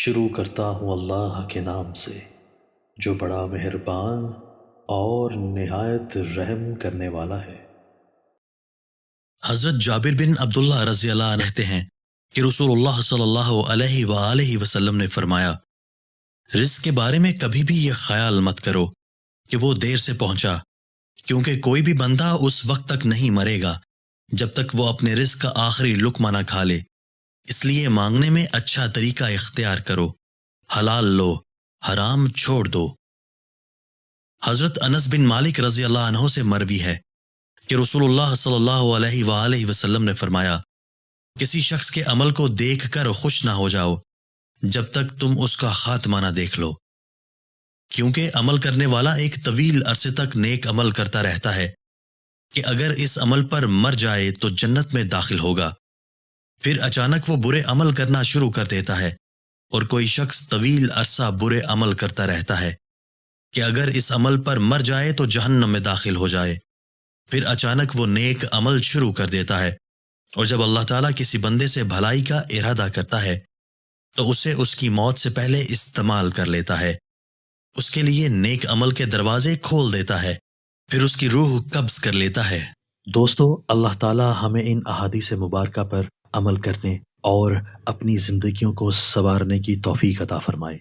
شروع کرتا ہوں اللہ کے نام سے جو بڑا مہربان اور نہایت رحم کرنے والا ہے۔ حضرت جابر بن عبداللہ رضی اللہ عنہ کہتے ہیں کہ رسول اللہ صلی اللہ علیہ وآلہ وسلم نے فرمایا، رزق کے بارے میں کبھی بھی یہ خیال مت کرو کہ وہ دیر سے پہنچا، کیونکہ کوئی بھی بندہ اس وقت تک نہیں مرے گا جب تک وہ اپنے رزق کا آخری لقمہ نہ کھا لے۔ اس لیے مانگنے میں اچھا طریقہ اختیار کرو، حلال لو، حرام چھوڑ دو۔ حضرت انس بن مالک رضی اللہ عنہ سے مروی ہے کہ رسول اللہ صلی اللہ علیہ وآلہ وسلم نے فرمایا، کسی شخص کے عمل کو دیکھ کر خوش نہ ہو جاؤ جب تک تم اس کا خاتمہ نہ دیکھ لو، کیونکہ عمل کرنے والا ایک طویل عرصے تک نیک عمل کرتا رہتا ہے کہ اگر اس عمل پر مر جائے تو جنت میں داخل ہوگا، پھر اچانک وہ برے عمل کرنا شروع کر دیتا ہے، اور کوئی شخص طویل عرصہ برے عمل کرتا رہتا ہے کہ اگر اس عمل پر مر جائے تو جہنم میں داخل ہو جائے، پھر اچانک وہ نیک عمل شروع کر دیتا ہے، اور جب اللہ تعالیٰ کسی بندے سے بھلائی کا ارادہ کرتا ہے تو اسے اس کی موت سے پہلے استعمال کر لیتا ہے، اس کے لیے نیک عمل کے دروازے کھول دیتا ہے، پھر اس کی روح قبض کر لیتا ہے۔ دوستو، اللہ تعالی ہمیں ان احادیث مبارکہ پر عمل کرنے اور اپنی زندگیوں کو سنوارنے کی توفیق عطا فرمائے۔